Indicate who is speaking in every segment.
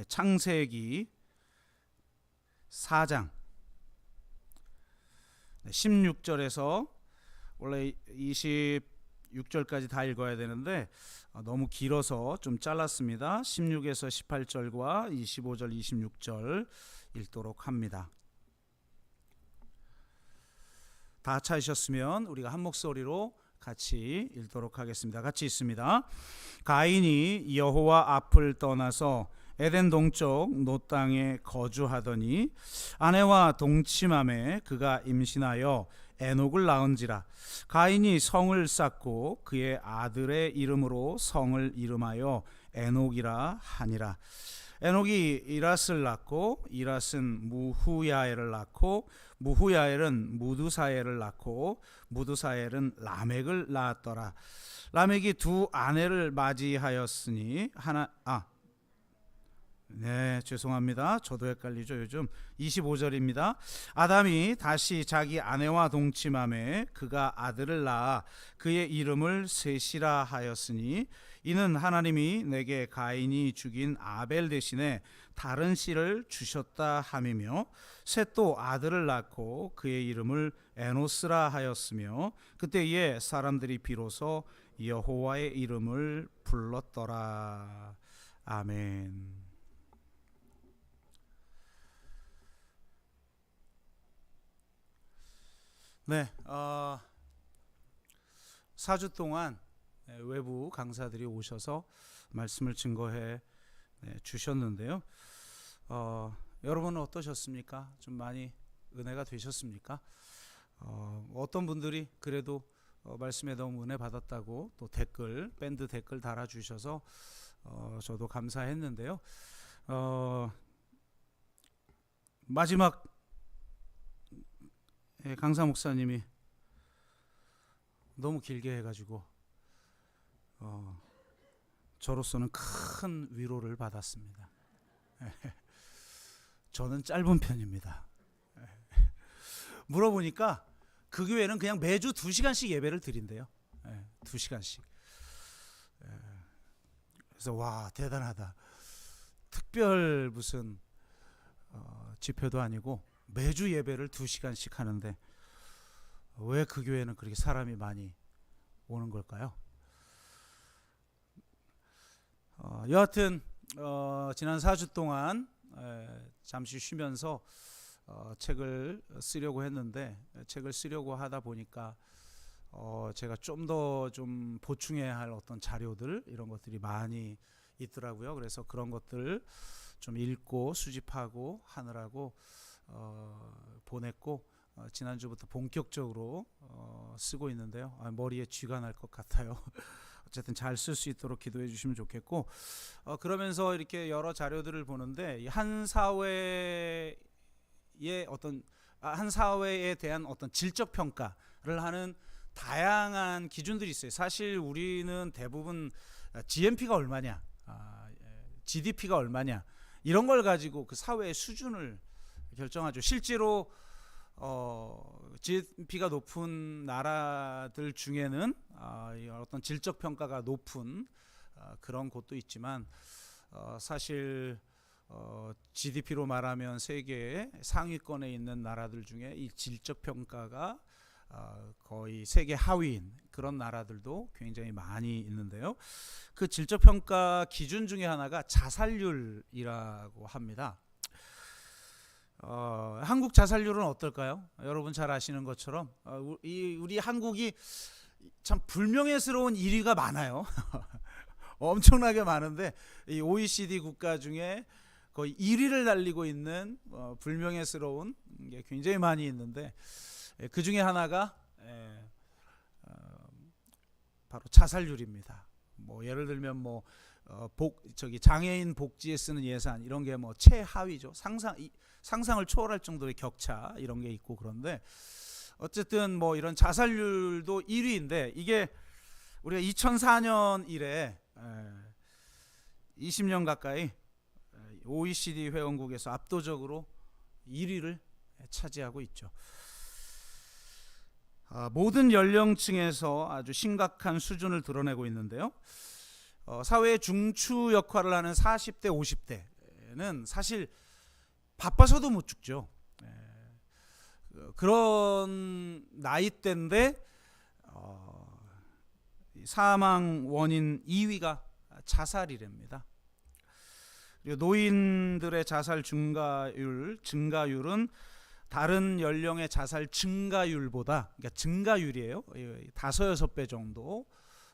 Speaker 1: 창세기 4장 16절에서 원래 26절까지 다 읽어야 되는데 너무 길어서 좀 잘랐습니다. 16에서 18절과 25절, 26절 읽도록 합니다. 다 찾으셨으면 우리가 한 목소리로 같이 읽도록 하겠습니다. 같이 읽습니다. 가인이 여호와 앞을 떠나서 에덴 동쪽 노 땅에 거주하더니 아내와 동침함에 그가 임신하여 에녹을 낳은지라. 가인이 성을 쌓고 그의 아들의 이름으로 성을 이름하여 에녹이라 하니라. 에녹이 이랏을 낳고 이랏은 무후야엘을 낳고 무후야엘은 무두사엘을 낳고 무두사엘은 라멕을 낳았더라. 라멕이 두 아내를 맞이하였으니 죄송합니다. 저도 헷갈리죠. 요즘 25절입니다. 아담이 다시 자기 아내와 동침함에 그가 아들을 낳아 그의 이름을 셋이라 하였으니 이는 하나님이 내게 가인이 죽인 아벨 대신에 다른 씨를 주셨다 함이며 셋도 아들을 낳고 그의 이름을 에노스라 하였으며 그때에 사람들이 비로소 여호와의 이름을 불렀더라. 아멘. 네, 4주 동안 외부 강사들이 오셔서 말씀을 증거해 주셨는데요. 여러분은 어떠셨습니까? 좀 많이 은혜가 되셨습니까? 어떤 분들이 그래도 말씀에 너무 은혜 받았다고 또 댓글, 밴드 댓글 달아주셔서 저도 감사했는데요. 마지막 강사 목사님이 너무 길게 해가지고 저로서는 큰 위로를 받았습니다. 저는 짧은 편입니다. 물어보니까 그 교회는 그냥 매주 2시간씩 예배를 드린대요. 2시간씩. 그래서 와, 대단하다. 특별 무슨 집회도 아니고 매주 예배를 2시간씩 하는데 왜 그 교회는 그렇게 사람이 많이 오는 걸까요? 여하튼 지난 4주 동안 잠시 쉬면서 책을 쓰려고 했는데 책을 쓰려고 하다 보니까 제가 좀 더 좀 보충해야 할 어떤 자료들 이런 것들이 많이 있더라고요. 그래서 그런 것들 좀 읽고 수집하고 하느라고 보냈고 지난주부터 본격적으로 쓰고 있는데요. 머리에 쥐가 날 것 같아요. 어쨌든 잘 쓸 수 있도록 기도해 주시면 좋겠고 그러면서 이렇게 여러 자료들을 보는데 한 사회의 한 사회에 대한 어떤 질적 평가를 하는 다양한 기준들이 있어요. 사실 우리는 대부분 GNP가 얼마냐, GDP가 얼마냐 이런 걸 가지고 그 사회의 수준을 결정하죠. 실제로 GDP가 높은 나라들 중에는 어떤 질적 평가가 높은 그런 곳도 있지만 사실 GDP로 말하면 세계 상위권에 있는 나라들 중에 이 질적 평가가 거의 세계 하위인 그런 나라들도 굉장히 많이 있는데요. 그 질적 평가 기준 중에 하나가 자살률이라고 합니다. 한국 자살률은 어떨까요? 여러분 잘 아시는 것처럼 우리 한국이 참 불명예스러운 1위가 많아요. 엄청나게 많은데 이 OECD 국가 중에 거의 1위를 달리고 있는 불명예스러운 게 굉장히 많이 있는데 그 중에 하나가 바로 자살률입니다. 뭐 예를 들면 장애인 복지에 쓰는 예산 이런 게 최하위죠. 상상을 초월할 정도의 격차 이런 게 있고 그런데 어쨌든 이런 자살률도 1위인데 이게 우리가 2004년 이래 20년 가까이 OECD 회원국에서 압도적으로 1위를 차지하고 있죠. 모든 연령층에서 아주 심각한 수준을 드러내고 있는데요. 사회의 중추 역할을 하는 40대, 때는 사실 바빠서도 못 죽죠. 그런 나이대인데 사망 원인 2위가 자살이랍니다. 그리고 노인들의 자살 증가율은 다른 연령의 자살 증가율보다, 그러니까 증가율이에요, 5-6배 정도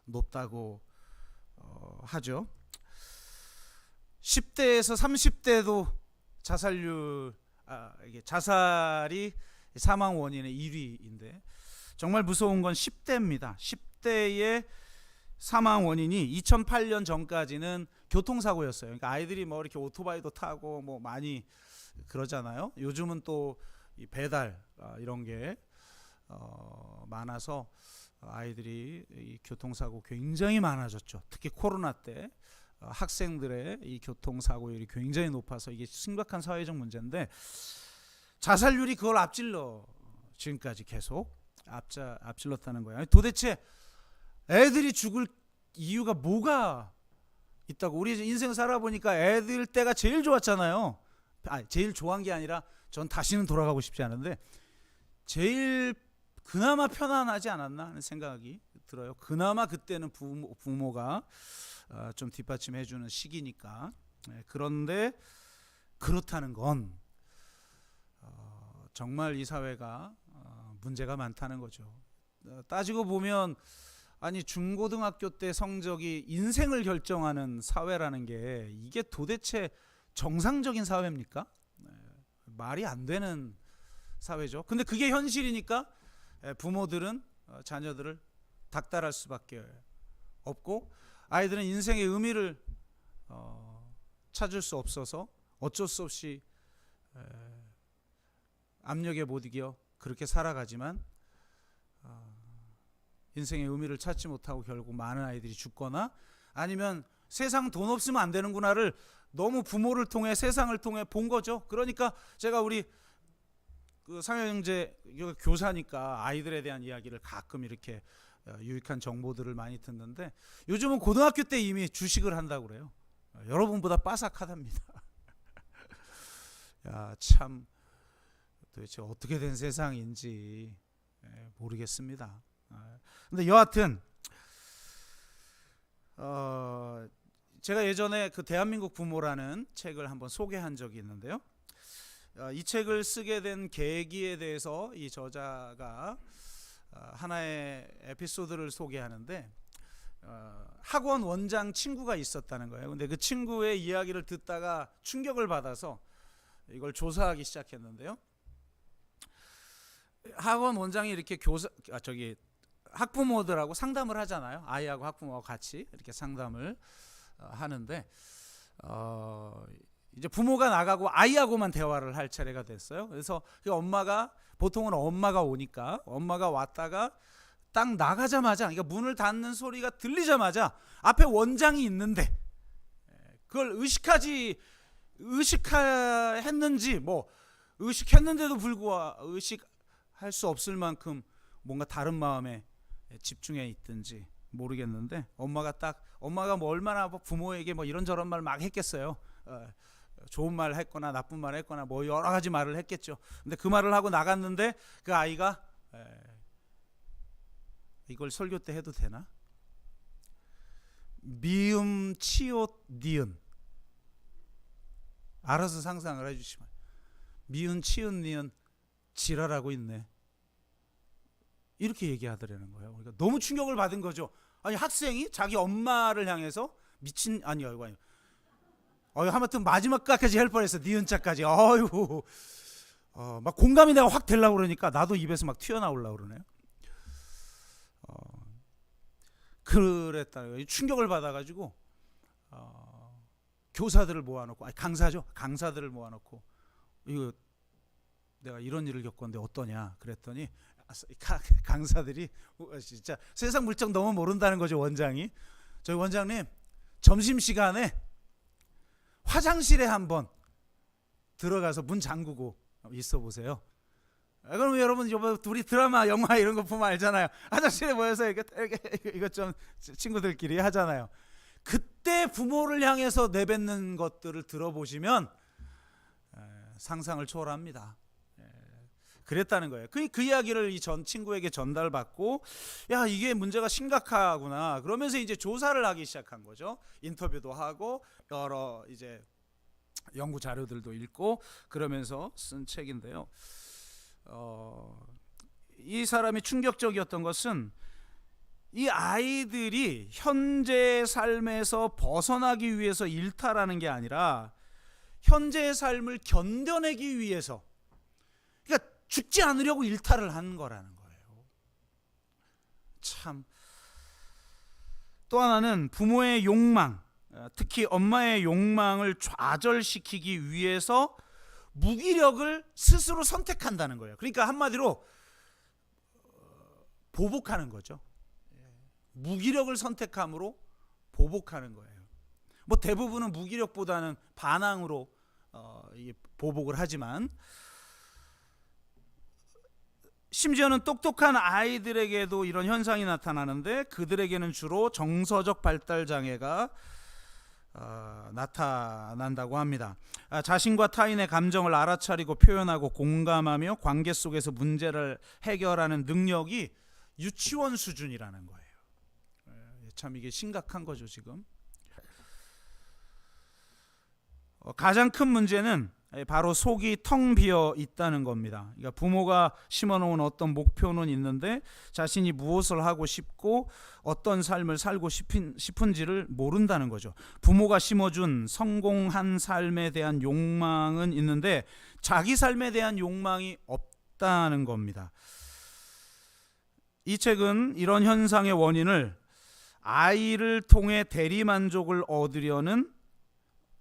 Speaker 1: 높다고 하죠. 10대에서 30대도 이게 자살이 사망 원인의 1위인데 정말 무서운 건 10대입니다. 10대의 사망 원인이 2008년 전까지는 교통사고였어요. 그러니까 아이들이 뭐 이렇게 오토바이도 타고 뭐 많이 그러잖아요. 요즘은 또 이 배달 이런 게 많아서 아이들이 이 교통사고 굉장히 많아졌죠. 특히 코로나 때 학생들의 이 교통사고율이 굉장히 높아서 이게 심각한 사회적 문제인데 자살률이 그걸 앞질러 지금까지 계속 앞질렀다는 거예요. 도대체 애들이 죽을 이유가 뭐가 있다고? 우리 인생 살아보니까 애들 때가 제일 좋았잖아요. 제일 좋아한 게 아니라 전 다시는 돌아가고 싶지 않은데 제일 그나마 편안하지 않았나 하는 생각이 들어요. 그나마 그때는 부모가 좀 뒷받침해주는 시기니까. 그런데 그렇다는 건 정말 이 사회가 문제가 많다는 거죠. 따지고 보면 아니 중고등학교 때 성적이 인생을 결정하는 사회라는 게 이게 도대체 정상적인 사회입니까? 말이 안 되는 사회죠. 근데 그게 현실이니까 부모들은 자녀들을 닥달할 수밖에 없고 아이들은 인생의 의미를 찾을 수 없어서 어쩔 수 없이 압력에 못 이겨 그렇게 살아가지만 인생의 의미를 찾지 못하고 결국 많은 아이들이 죽거나 아니면 세상 돈 없으면 안 되는구나를 너무 부모를 통해 세상을 통해 본 거죠. 그러니까 제가 우리 그 상영제 교사니까 아이들에 대한 이야기를 가끔 이렇게 유익한 정보들을 많이 듣는데 요즘은 고등학교 때 이미 주식을 한다고 그래요. 여러분보다 빠삭하답니다. 야, 참 도대체 어떻게 된 세상인지 모르겠습니다. 근데 여하튼 제가 예전에 그 대한민국 부모라는 책을 한번 소개한 적이 있는데요. 이 책을 쓰게 된 계기에 대해서 이 저자가 하나의 에피소드를 소개하는데 학원 원장 친구가 있었다는 거예요. 근데 그 친구의 이야기를 듣다가 충격을 받아서 이걸 조사하기 시작했는데요. 학원 원장이 이렇게 학부모들하고 상담을 하잖아요. 아이하고 학부모하고 같이 이렇게 상담을 하는데 이제 부모가 나가고 아이하고만 대화를 할 차례가 됐어요. 그래서 보통은 엄마가 오니까 엄마가 왔다가 딱 나가자마자 그러니까 문을 닫는 소리가 들리자마자 앞에 원장이 있는데 그걸 의식했는지 뭐 의식했는데도 불구하고 의식할 수 없을 만큼 뭔가 다른 마음에 집중해 있든지 모르겠는데 엄마가 뭐 얼마나 부모에게 뭐 이런저런 말 막 했겠어요. 좋은 말 했거나 나쁜 말 했거나 뭐 여러 가지 말을 했겠죠. 근데 그 말을 하고 나갔는데 그 아이가 이걸 설교 때 해도 되나? 미음 치읓 니은 알아서 상상을 해주시면 미음 치읓 니은 지랄하고 있네 이렇게 얘기하더라는 거예요. 그러니까 너무 충격을 받은 거죠. 아니 학생이 자기 엄마를 향해서 아니요 하마튼 마지막까지 할 뻔했어. 니은자까지. 막 공감이 내가 확 되려고 그러니까 나도 입에서 막 튀어나오려고 그러네요. 그랬다. 충격을 받아가지고 교사들을 모아놓고 강사들을 모아놓고 이거 내가 이런 일을 겪었는데 어떠냐 그랬더니 강사들이 진짜 세상 물정 너무 모른다는 거죠. 원장이 저희 원장님 점심시간에 화장실에 한번 들어가서 문 잠그고 있어 보세요. 그러면 여러분 우리 드라마 영화 이런 거 보면 알잖아요. 화장실에 모여서 이거 좀 친구들끼리 하잖아요. 그때 부모를 향해서 내뱉는 것들을 들어보시면 상상을 초월합니다. 그랬다는 거예요. 그 이야기를 이 전 친구에게 전달받고, 야, 이게 문제가 심각하구나. 그러면서 이제 조사를 하기 시작한 거죠. 인터뷰도 하고 여러 이제 연구 자료들도 읽고 그러면서 쓴 책인데요. 이 사람이 충격적이었던 것은 이 아이들이 현재의 삶에서 벗어나기 위해서 일탈하는 게 아니라 현재의 삶을 견뎌내기 위해서, 그러니까 죽지 않으려고 일탈을 하는 거라는 거예요. 참. 또 하나는 부모의 욕망, 특히 엄마의 욕망을 좌절시키기 위해서 무기력을 스스로 선택한다는 거예요. 그러니까 한마디로 보복하는 거죠. 무기력을 선택함으로 보복하는 거예요. 뭐 대부분은 무기력보다는 반항으로 보복을 하지만, 심지어는 똑똑한 아이들에게도 이런 현상이 나타나는데 그들에게는 주로 정서적 발달 장애가 나타난다고 합니다. 자신과 타인의 감정을 알아차리고 표현하고 공감하며 관계 속에서 문제를 해결하는 능력이 유치원 수준이라는 거예요. 참 이게 심각한 거죠 지금. 가장 큰 문제는 바로 속이 텅 비어 있다는 겁니다. 그러니까 부모가 심어놓은 어떤 목표는 있는데 자신이 무엇을 하고 싶고 어떤 삶을 살고 싶은지를 모른다는 거죠. 부모가 심어준 성공한 삶에 대한 욕망은 있는데 자기 삶에 대한 욕망이 없다는 겁니다. 이 책은 이런 현상의 원인을 아이를 통해 대리만족을 얻으려는,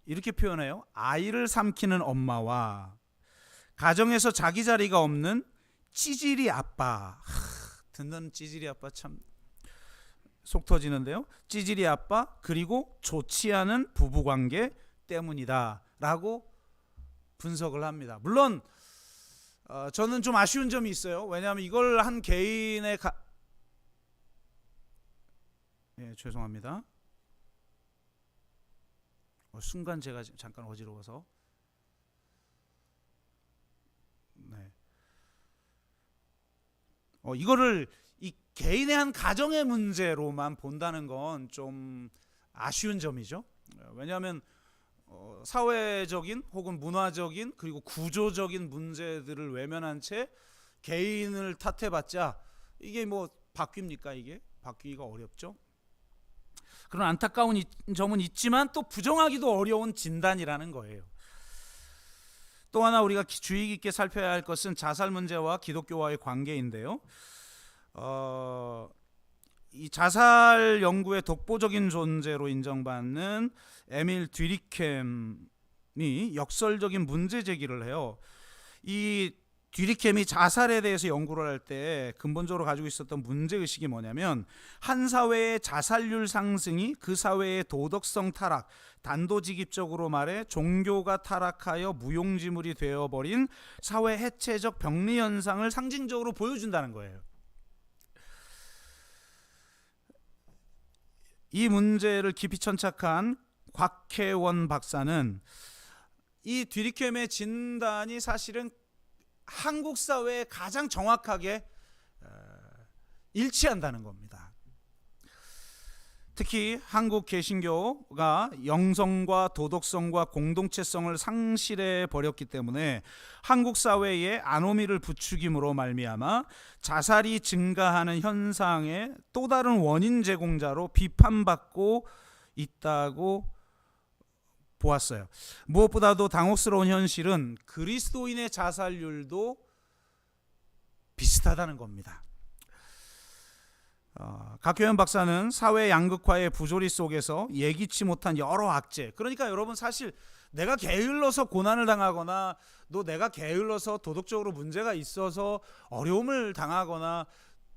Speaker 1: 이렇게 표현해요. 아이를 삼키는 엄마와 가정에서 자기 자리가 없는 찌질이 아빠. 듣는 찌질이 아빠 참 속 터지는데요. 찌질이 아빠 그리고 좋지 않은 부부관계 때문이다 라고 분석을 합니다. 물론 저는 좀 아쉬운 점이 있어요. 왜냐하면 이걸 한 개인의 죄송합니다. 순간 제가 잠깐 어지러워서 이거를 이 개인의 한 가정의 문제로만 본다는 건 좀 아쉬운 점이죠. 왜냐하면 사회적인 혹은 문화적인 그리고 구조적인 문제들을 외면한 채 개인을 탓해봤자 이게 뭐 바뀝니까? 이게 바뀌기가 어렵죠. 그런 안타까운 점은 있지만 또 부정하기도 어려운 진단이라는 거예요. 또 하나 우리가 주의 깊게 살펴야 할 것은 자살 문제와 기독교와의 관계인데요. 이 자살 연구의 독보적인 존재로 인정받는 에밀 뒤리켐이 역설적인 문제 제기를 해요. 이 뒤리켐이 자살에 대해서 연구를 할 때 근본적으로 가지고 있었던 문제의식이 뭐냐면, 한 사회의 자살률 상승이 그 사회의 도덕성 타락, 단도직입적으로 말해 종교가 타락하여 무용지물이 되어버린 사회 해체적 병리 현상을 상징적으로 보여준다는 거예요. 이 문제를 깊이 천착한 곽혜원 박사는 이 뒤리켐의 진단이 사실은 한국 사회에 가장 정확하게 일치한다는 겁니다. 특히 한국 개신교가 영성과 도덕성과 공동체성을 상실해 버렸기 때문에 한국 사회에 아노미를 부추김으로 말미암아 자살이 증가하는 현상의 또 다른 원인 제공자로 비판받고 있다고 보았어요. 무엇보다도 당혹스러운 현실은 그리스도인의 자살률도 비슷하다는 겁니다. 곽효연 박사는 사회 양극화의 부조리 속에서 예기치 못한 여러 악재, 그러니까 여러분 사실 내가 게을러서 고난을 당하거나 또 내가 게을러서 도덕적으로 문제가 있어서 어려움을 당하거나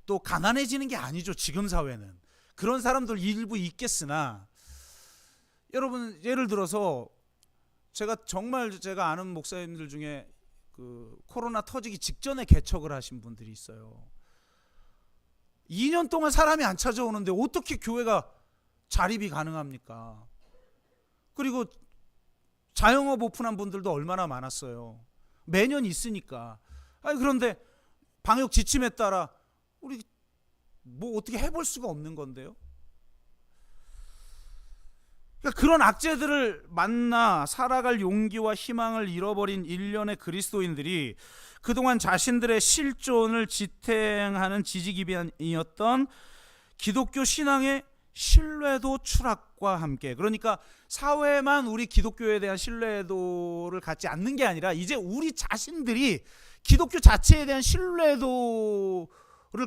Speaker 1: 또 가난해지는 게 아니죠. 지금 사회는 그런 사람들 일부 있겠으나, 여러분 예를 들어서 제가 아는 목사님들 중에 그 코로나 터지기 직전에 개척을 하신 분들이 있어요. 2년 동안 사람이 안 찾아오는데 어떻게 교회가 자립이 가능합니까? 그리고 자영업 오픈한 분들도 얼마나 많았어요. 매년 있으니까. 그런데 방역 지침에 따라 우리 뭐 어떻게 해볼 수가 없는 건데요. 그러니까 그런 악재들을 만나 살아갈 용기와 희망을 잃어버린 일련의 그리스도인들이 그동안 자신들의 실존을 지탱하는 지지기반이었던 기독교 신앙의 신뢰도 추락과 함께, 그러니까 사회만 우리 기독교에 대한 신뢰도를 갖지 않는 게 아니라 이제 우리 자신들이 기독교 자체에 대한 신뢰도를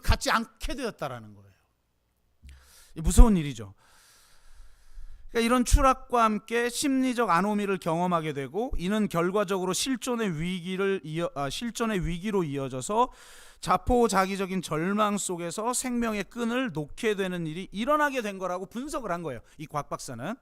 Speaker 1: 갖지 않게 되었다라는 거예요. 무서운 일이죠. 그러니까 이런 추락과 함께 심리적 안오미를 경험하게 되고, 이는 결과적으로 실존의 위기로 이어져서 자포자기적인 절망 속에서 생명의 끈을 놓게 되는 일이 일어나게 된 거라고 분석을 한 거예요. 이 곽 박사는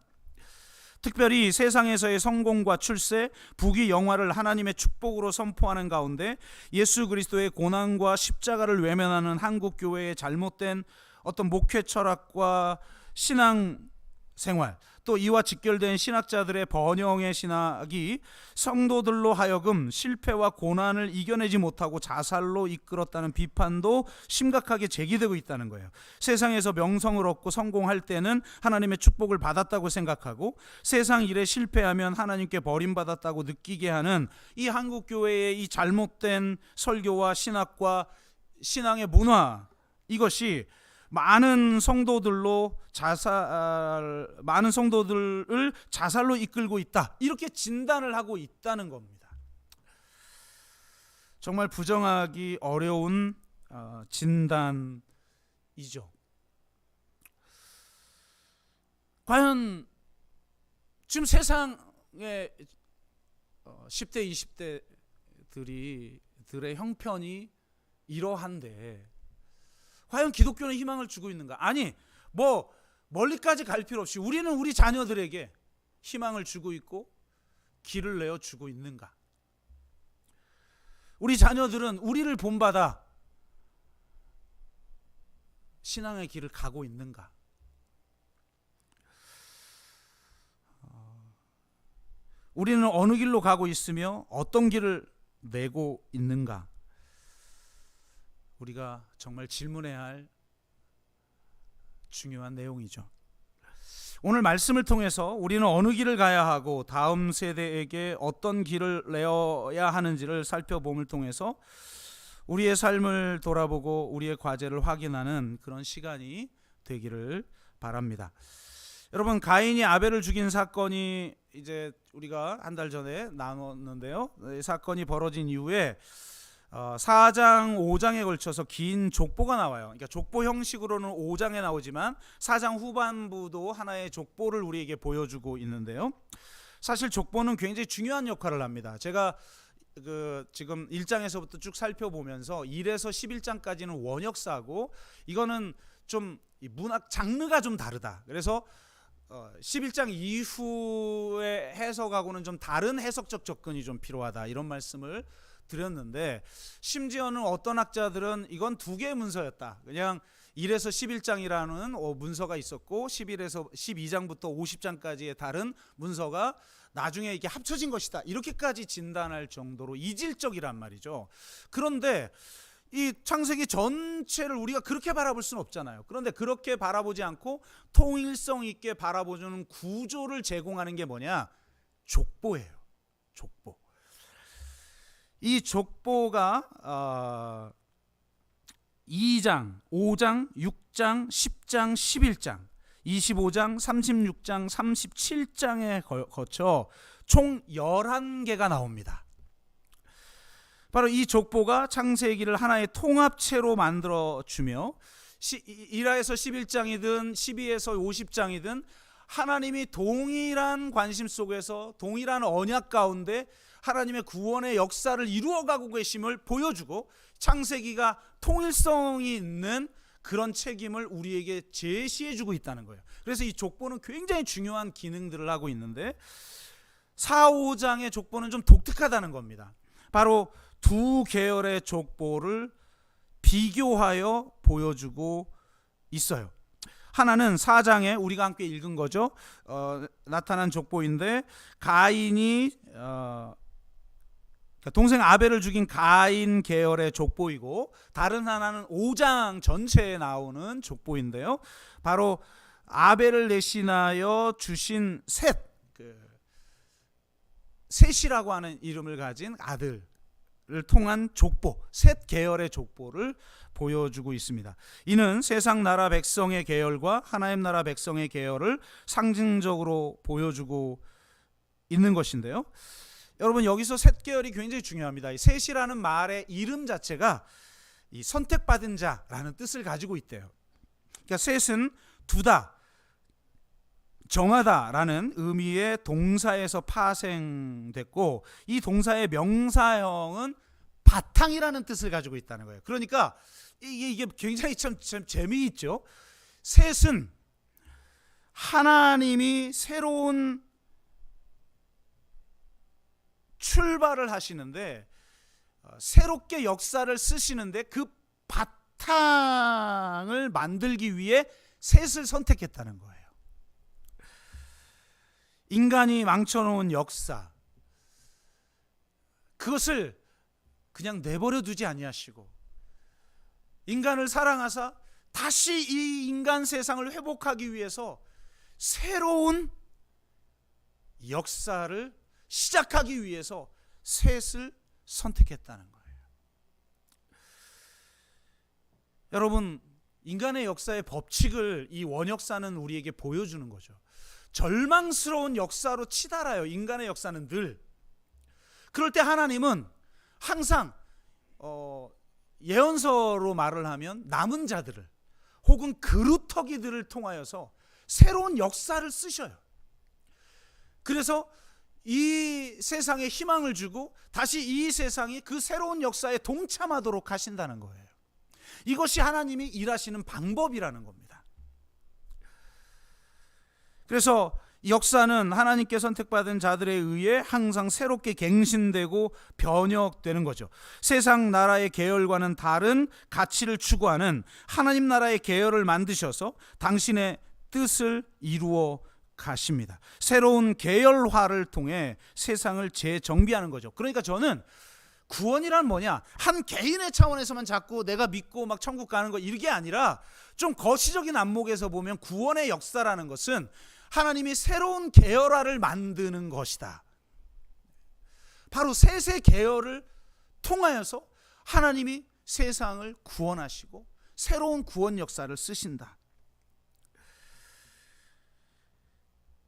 Speaker 1: 특별히 세상에서의 성공과 출세, 부귀 영화를 하나님의 축복으로 선포하는 가운데 예수 그리스도의 고난과 십자가를 외면하는 한국 교회의 잘못된 어떤 목회 철학과 신앙 생활, 또 이와 직결된 신학자들의 번영의 신학이 성도들로 하여금 실패와 고난을 이겨내지 못하고 자살로 이끌었다는 비판도 심각하게 제기되고 있다는 거예요. 세상에서 명성을 얻고 성공할 때는 하나님의 축복을 받았다고 생각하고, 세상 일에 실패하면 하나님께 버림받았다고 느끼게 하는 이 한국 교회의 이 잘못된 설교와 신학과 신앙의 문화, 이것이 많은 성도들을 자살로 이끌고 있다, 이렇게 진단을 하고 있다는 겁니다. 정말 부정하기 어려운 진단이죠. 과연 지금 세상의 10대, 20대들의 형편이 이러한데 과연 기독교는 희망을 주고 있는가? 아니, 뭐 멀리까지 갈 필요 없이 우리는 우리 자녀들에게 희망을 주고 있고 길을 내어 주고 있는가? 우리 자녀들은 우리를 본받아 신앙의 길을 가고 있는가? 우리는 어느 길로 가고 있으며 어떤 길을 내고 있는가? 우리가 정말 질문해야 할 중요한 내용이죠. 오늘 말씀을 통해서 우리는 어느 길을 가야 하고 다음 세대에게 어떤 길을 내어야 하는지를 살펴봄을 통해서 우리의 삶을 돌아보고 우리의 과제를 확인하는 그런 시간이 되기를 바랍니다. 여러분, 가인이 아벨을 죽인 사건이 이제 우리가 한 달 전에 나눴는데요. 이 사건이 벌어진 이후에 4장 5장에 걸쳐서 긴 족보가 나와요. 그러니까 족보 형식으로는 5장에 나오지만 4장 후반부도 하나의 족보를 우리에게 보여주고 있는데요. 사실 족보는 굉장히 중요한 역할을 합니다. 제가 지금 1장에서부터 쭉 살펴보면서 1에서 11장까지는 원역사고, 이거는 좀 문학 장르가 좀 다르다. 그래서 11장 이후의 해석하고는 좀 다른 해석적 접근이 좀 필요하다, 이런 말씀을 드렸는데, 심지어는 어떤 학자들은 이건 두 개의 문서였다, 그냥 1에서 11장이라는 문서가 있었고 11에서 12장부터 50장까지의 다른 문서가 나중에 이게 합쳐진 것이다, 이렇게까지 진단할 정도로 이질적이란 말이죠. 그런데 이 창세기 전체를 우리가 그렇게 바라볼 수는 없잖아요. 그런데 그렇게 바라보지 않고 통일성 있게 바라보는 구조를 제공하는 게 뭐냐? 족보예요. 족보. 이 족보가 2장, 5장, 6장, 10장, 11장, 25장, 36장, 37장에 거쳐 총 11개가 나옵니다. 바로 이 족보가 창세기를 하나의 통합체로 만들어주며 1에서 11장이든 12에서 50장이든 하나님이 동일한 관심 속에서 동일한 언약 가운데 하나님의 구원의 역사를 이루어가고 계심을 보여주고, 창세기가 통일성이 있는 그런 책임을 우리에게 제시해주고 있다는 거예요. 그래서 이 족보는 굉장히 중요한 기능들을 하고 있는데, 4, 5장의 족보는 좀 독특하다는 겁니다. 바로 두 계열의 족보를 비교하여 보여주고 있어요. 하나는 4장에 우리가 함께 읽은 거죠. 나타난 족보인데 가인이 동생 아벨을 죽인 가인 계열의 족보이고, 다른 하나는 5장 전체에 나오는 족보인데요. 바로 아벨을 대신하여 주신 셋이라고 하는 이름을 가진 아들을 통한 족보, 셋 계열의 족보를 보여주고 있습니다. 이는 세상 나라 백성의 계열과 하나님 나라 백성의 계열을 상징적으로 보여주고 있는 것인데요. 여러분, 여기서 셋 계열이 굉장히 중요합니다. 이 셋이라는 말의 이름 자체가 이 선택받은 자라는 뜻을 가지고 있대요. 그러니까 셋은 두다, 정하다라는 의미의 동사에서 파생됐고, 이 동사의 명사형은 바탕이라는 뜻을 가지고 있다는 거예요. 그러니까 이게 굉장히 참 재미있죠. 셋은 하나님이 새로운 출발을 하시는데, 새롭게 역사를 쓰시는데 그 바탕을 만들기 위해 셋을 선택했다는 거예요. 인간이 망쳐놓은 역사, 그것을 그냥 내버려 두지 아니하시고 인간을 사랑하사 다시 이 인간 세상을 회복하기 위해서 새로운 역사를 시작하기 위해서 셋을 선택했다는 거예요. 여러분, 인간의 역사의 법칙을 이 원역사는 우리에게 보여주는 거죠. 절망스러운 역사로 치달아요. 인간의 역사는 늘. 그럴 때 하나님은 항상 예언서로 말을 하면 남은 자들을 혹은 그루터기들을 통하여서 새로운 역사를 쓰셔요. 그래서 이 세상에 희망을 주고 다시 이 세상이 그 새로운 역사에 동참하도록 하신다는 거예요. 이것이 하나님이 일하시는 방법이라는 겁니다. 그래서 역사는 하나님께 선택받은 자들에 의해 항상 새롭게 갱신되고 변혁되는 거죠. 세상 나라의 계열과는 다른 가치를 추구하는 하나님 나라의 계열을 만드셔서 당신의 뜻을 이루어 가십니다. 새로운 계열화를 통해 세상을 재정비하는 거죠. 그러니까 저는 구원이란 뭐냐, 한 개인의 차원에서만 자꾸 내가 믿고 막 천국 가는 거, 이게 아니라 좀 거시적인 안목에서 보면 구원의 역사라는 것은 하나님이 새로운 계열화를 만드는 것이다. 바로 셋의 계열을 통하여서 하나님이 세상을 구원하시고 새로운 구원 역사를 쓰신다.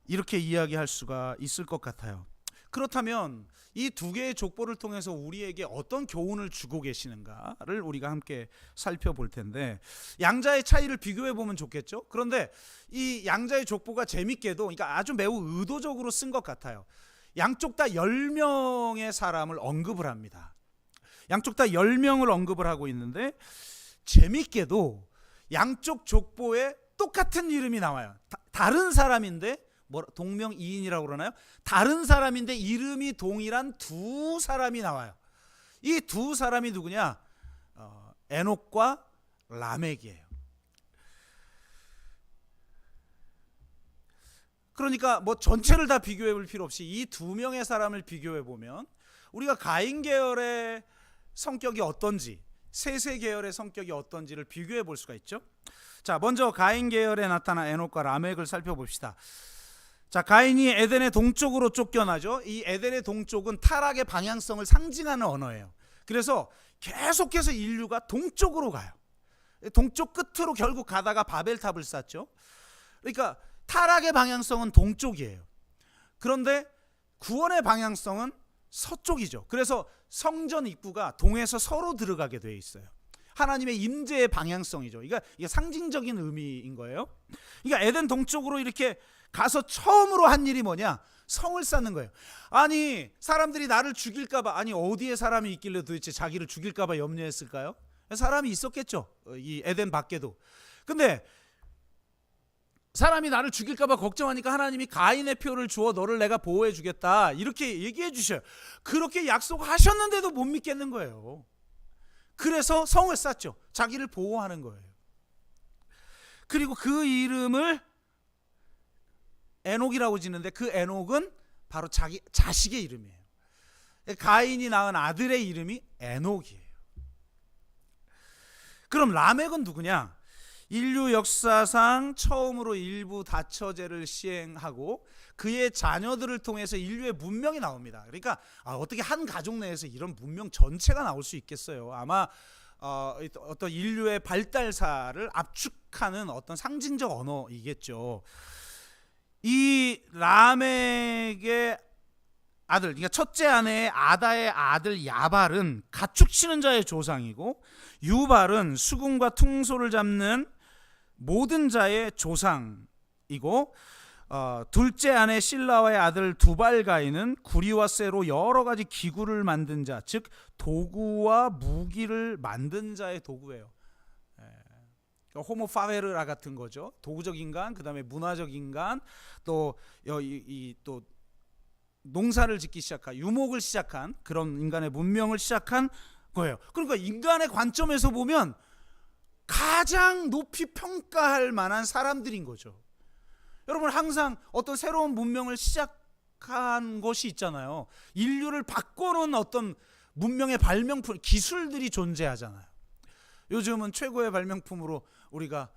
Speaker 1: 이렇게 이야기할 수가 있을 것 같아요. 그렇다면 이 두 개의 족보를 통해서 우리에게 어떤 교훈을 주고 계시는가를 우리가 함께 살펴볼 텐데, 양자의 차이를 비교해 보면 좋겠죠. 그런데 이 양자의 족보가 재밌게도, 그러니까 아주 매우 의도적으로 쓴 것 같아요. 양쪽 다 10명의 사람을 언급을 합니다. 양쪽 다 10명을 언급을 하고 있는데, 재밌게도 양쪽 족보에 똑같은 이름이 나와요. 다른 사람인데, 동명이인이라고 그러나요? 다른 사람인데 이름이 동일한 두 사람이 나와요. 이 두 사람이 누구냐? 에녹과 라멕이에요. 그러니까 전체를 다 비교해 볼 필요 없이 이 두 명의 사람을 비교해 보면 우리가 가인 계열의 성격이 어떤지, 셋의 계열의 성격이 어떤지를 비교해 볼 수가 있죠. 자, 먼저 가인 계열에 나타난 에녹과 라멕을 살펴봅시다. 자, 가인이 에덴의 동쪽으로 쫓겨나죠. 이 에덴의 동쪽은 타락의 방향성을 상징하는 언어예요. 그래서 계속해서 인류가 동쪽으로 가요. 동쪽 끝으로 결국 가다가 바벨탑을 쌓죠. 그러니까 타락의 방향성은 동쪽이에요. 그런데 구원의 방향성은 서쪽이죠. 그래서 성전 입구가 동에서 서로 들어가게 되어 있어요. 하나님의 임재의 방향성이죠. 그러니까 이게 상징적인 의미인 거예요. 그러니까 에덴 동쪽으로 이렇게 가서 처음으로 한 일이 뭐냐? 성을 쌓는 거예요. 아니, 사람들이 나를 죽일까봐, 아니 어디에 사람이 있길래 도대체 자기를 죽일까봐 염려했을까요? 사람이 있었겠죠, 이 에덴 밖에도. 근데 사람이 나를 죽일까봐 걱정하니까 하나님이 가인의 표를 주어 너를 내가 보호해 주겠다, 이렇게 얘기해 주셔요. 그렇게 약속하셨는데도 못 믿겠는 거예요. 그래서 성을 쌓죠. 자기를 보호하는 거예요. 그리고 그 이름을 에녹이라고 짓는데 그 에녹은 바로 자기 자식의 이름이에요. 가인이 낳은 아들의 이름이 에녹이에요. 그럼 라멕은 누구냐? 인류 역사상 처음으로 일부 다처제를 시행하고 그의 자녀들을 통해서 인류의 문명이 나옵니다. 그러니까 어떻게 한 가족 내에서 이런 문명 전체가 나올 수 있겠어요? 아마 어떤 인류의 발달사를 압축하는 어떤 상징적 언어이겠죠. 이 라멕의 아들, 그러니까 첫째 아내의 아다의 아들 야발은 가축 치는 자의 조상이고, 유발은 수금과 퉁소를 잡는 모든 자의 조상이고, 둘째 아내 실라와의 아들 두발가인은 구리와 쇠로 여러 가지 기구를 만든 자, 즉 도구와 무기를 만든 자의 도구예요. 그러니까 호모 파베르라 같은 거죠. 도구적 인간, 그 다음에 문화적 인간, 또 농사를 짓기 시작한, 유목을 시작한 그런 인간의 문명을 시작한 거예요. 그러니까 인간의 관점에서 보면 가장 높이 평가할 만한 사람들인 거죠. 여러분, 항상 어떤 새로운 문명을 시작한 것이 있잖아요. 인류를 바꿔놓은 어떤 문명의 발명품, 기술들이 존재하잖아요. 요즘은 최고의 발명품으로 우리가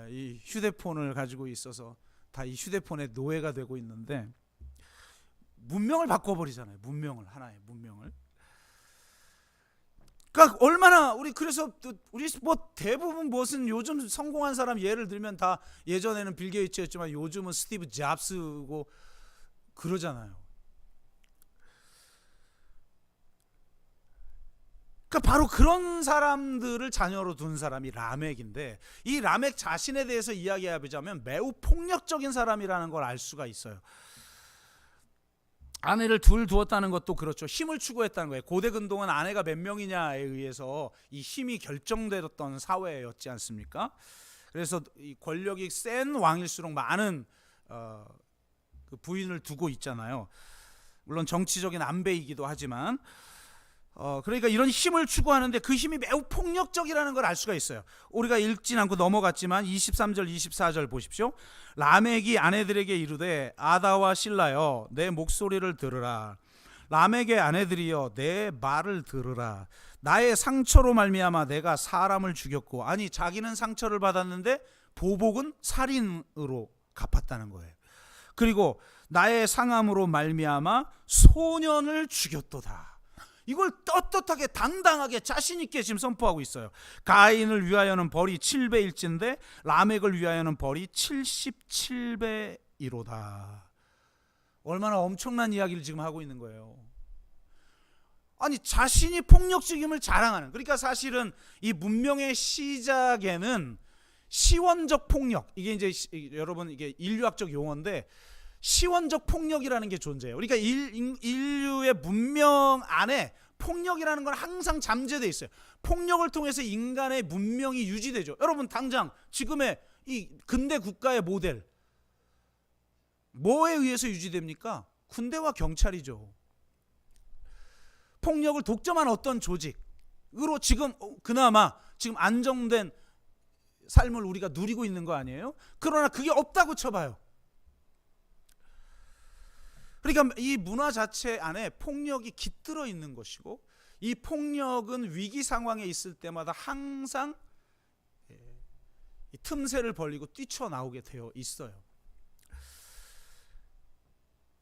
Speaker 1: 이 휴대폰을 가지고 있어서 다 이 휴대폰의 노예가 되고 있는데, 문명을 바꿔버리잖아요. 문명을, 하나의 문명을. 그러니까 얼마나 그래서 우리 뭐 대부분 무슨 요즘 성공한 사람 예를 들면 다 예전에는 빌 게이츠였지만 요즘은 스티브 잡스고 그러잖아요. 그러니까 바로 그런 사람들을 자녀로 둔 사람이 라멕인데, 이 라멕 자신에 대해서 이야기해보자면 매우 폭력적인 사람이라는 걸 알 수가 있어요. 아내를 둘 두었다는 것도 그렇죠. 힘을 추구했다는 거예요. 고대 근동은 아내가 몇 명이냐에 의해서 이 힘이 결정되었던 사회였지 않습니까? 그래서 이 권력이 센 왕일수록 많은 그 부인을 두고 있잖아요. 물론 정치적인 안배이기도 하지만, 그러니까 이런 힘을 추구하는데 그 힘이 매우 폭력적이라는 걸 알 수가 있어요. 우리가 읽진 않고 넘어갔지만 23절 24절 보십시오. 라멕이 아내들에게 이르되 아다와 실라여 내 목소리를 들으라. 라멕의 아내들이여 내 말을 들으라. 나의 상처로 말미암아 내가 사람을 죽였고, 아니 자기는 상처를 받았는데 보복은 살인으로 갚았다는 거예요. 그리고 나의 상함으로 말미암아 소년을 죽였도다. 이걸 떳떳하게 당당하게 자신 있게 지금 선포하고 있어요. 가인을 위하여는 벌이 7배일진데 라멕을 위하여는 벌이 77배이로다. 얼마나 엄청난 이야기를 지금 하고 있는 거예요. 아니, 자신이 폭력적임을 자랑하는, 그러니까 사실은 이 문명의 시작에는 시원적 폭력, 이게 이제 여러분 이게 인류학적 용어인데 시원적 폭력이라는 게 존재해요. 그러니까 인류의 문명 안에 폭력이라는 건 항상 잠재되어 있어요. 폭력을 통해서 인간의 문명이 유지되죠. 여러분, 당장 지금의 이 근대 국가의 모델 뭐에 의해서 유지됩니까? 군대와 경찰이죠. 폭력을 독점한 어떤 조직으로 지금 그나마 지금 안정된 삶을 우리가 누리고 있는 거 아니에요? 그러나 그게 없다고 쳐봐요. 그러니까 이 문화 자체 안에 폭력이 깃들어 있는 것이고, 이 폭력은 위기 상황에 있을 때마다 항상 이 틈새를 벌리고 뛰쳐나오게 되어 있어요.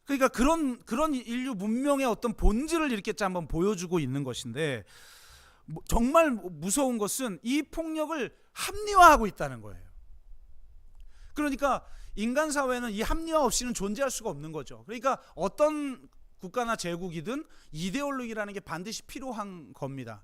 Speaker 1: 그러니까 그런 인류 문명의 어떤 본질을 이렇게 한번 보여주고 있는 것인데, 정말 무서운 것은 이 폭력을 합리화하고 있다는 거예요. 그러니까 인간 사회는 이 합리화 없이는 존재할 수가 없는 거죠. 그러니까 어떤 국가나 제국이든 이데올로기라는 게 반드시 필요한 겁니다.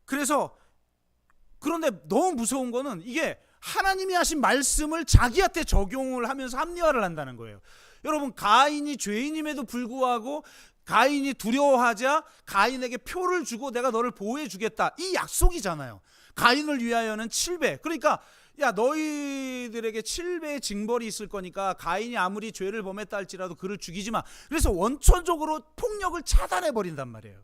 Speaker 1: 그런데 너무 무서운 거는 이게 하나님이 하신 말씀을 자기한테 적용을 하면서 합리화를 한다는 거예요. 여러분, 가인이 죄인임에도 불구하고 가인이 두려워하자 가인에게 표를 주고 내가 너를 보호해 주겠다, 이 약속이잖아요. 가인을 위하여는 7배. 그러니까 야, 너희들에게 7배의 징벌이 있을 거니까 가인이 아무리 죄를 범했다 할지라도 그를 죽이지 마. 그래서 원천적으로 폭력을 차단해 버린단 말이에요.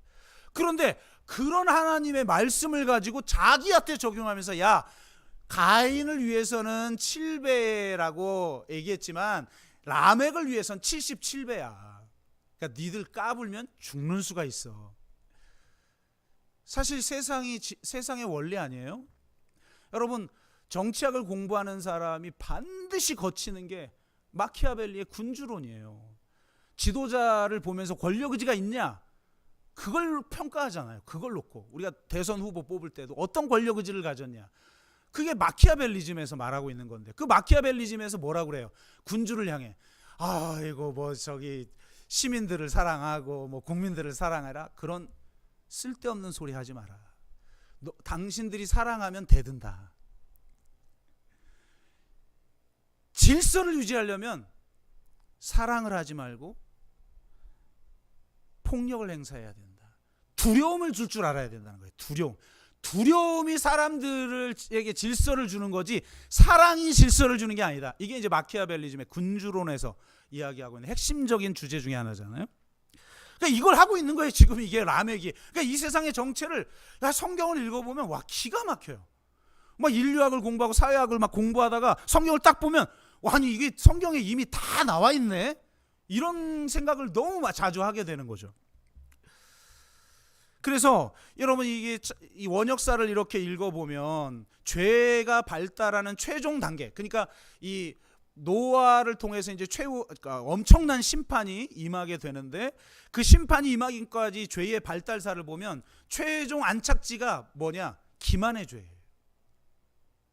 Speaker 1: 그런데 그런 하나님의 말씀을 가지고 자기한테 적용하면서, 야, 가인을 위해서는 7배라고 얘기했지만 라멕을 위해서는 77배야. 그러니까 니들 까불면 죽는 수가 있어. 사실 세상의 원리 아니에요? 여러분, 정치학을 공부하는 사람이 반드시 거치는 게 마키아벨리의 군주론이에요. 지도자를 보면서 권력 의지가 있냐? 그걸 평가하잖아요. 그걸 놓고 우리가 대선 후보 뽑을 때도 어떤 권력 의지를 가졌냐? 그게 마키아벨리즘에서 말하고 있는 건데, 그 마키아벨리즘에서 뭐라고 그래요? 군주를 향해 이거 뭐 저기 시민들을 사랑하고 뭐 국민들을 사랑하라, 그런 쓸데없는 소리 하지 마라. 당신들이 사랑하면 대든다. 질서를 유지하려면 사랑을 하지 말고 폭력을 행사해야 된다. 두려움을 줄 알아야 된다는 거예요. 두려움이 사람들에게 질서를 주는 거지 사랑이 질서를 주는 게 아니다. 이게 이제 마키아벨리즘의 군주론에서 이야기하고 있는 핵심적인 주제 중에 하나잖아요. 그러니까 이걸 하고 있는 거예요. 지금 이게 라멕이. 그러니까 이 세상의 정체를 성경을 읽어보면 와, 기가 막혀요. 막 인류학을 공부하고 사회학을 막 공부하다가 성경을 딱 보면 아니 이게 성경에 이미 다 나와 있네, 이런 생각을 너무 자주 하게 되는 거죠. 그래서 여러분, 이게 이 원역사를 이렇게 읽어보면 죄가 발달하는 최종 단계, 그러니까 이 노아를 통해서 이제 그러니까 엄청난 심판이 임하게 되는데, 그 심판이 임하기까지 죄의 발달사를 보면 최종 안착지가 뭐냐? 기만의 죄예요.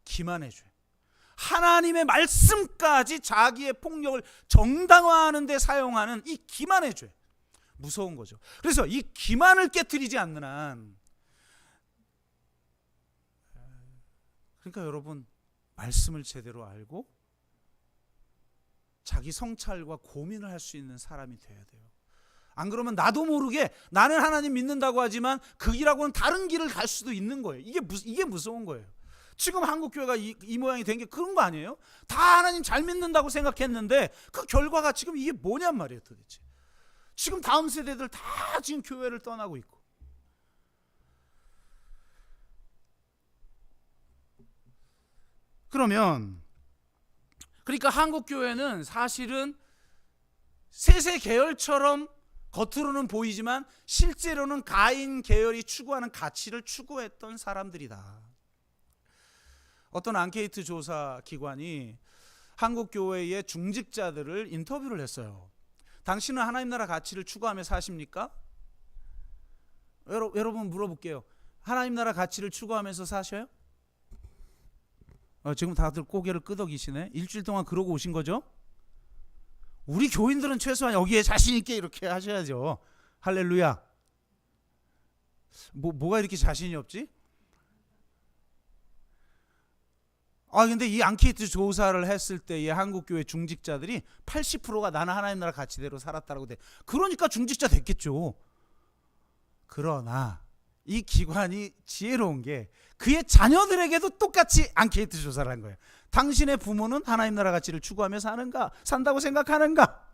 Speaker 1: 기만의 죄. 하나님의 말씀까지 자기의 폭력을 정당화하는 데 사용하는 이 기만의 죄. 무서운 거죠. 그래서 이 기만을 깨트리지 않는 한, 그러니까 여러분, 말씀을 제대로 알고 자기 성찰과 고민을 할 수 있는 사람이 돼야 돼요. 안 그러면 나도 모르게 나는 하나님 믿는다고 하지만 그 길하고는 다른 길을 갈 수도 있는 거예요. 이게 무서운 거예요. 지금 한국교회가 이 모양이 된 게 그런 거 아니에요? 다 하나님 잘 믿는다고 생각했는데 그 결과가 지금 이게 뭐냔 말이에요, 도대체. 지금 다음 세대들 다 지금 교회를 떠나고 있고. 그러니까 한국교회는 사실은 셋의 계열처럼 겉으로는 보이지만 실제로는 가인 계열이 추구하는 가치를 추구했던 사람들이다. 어떤 앙케이트 조사 기관이 한국교회의 중직자들을 인터뷰를 했어요. 당신은 하나님 나라 가치를 추구하며 사십니까? 여러분 물어볼게요. 하나님 나라 가치를 추구하면서 사셔요? 지금 다들 고개를 끄덕이시네. 일주일 동안 그러고 오신 거죠? 우리 교인들은 최소한 여기에 자신 있게 이렇게 하셔야죠. 할렐루야. 뭐가 이렇게 자신이 없지? 근데 이 앙케이트 조사를 했을 때 이 한국교회 중직자들이 80%가 나는 하나님 나라 가치대로 살았다라고 돼. 그러니까 중직자 됐겠죠. 그러나 이 기관이 지혜로운 게 그의 자녀들에게도 똑같이 앙케이트 조사를 한 거예요. 당신의 부모는 하나님 나라 가치를 추구하며 산다고 생각하는가?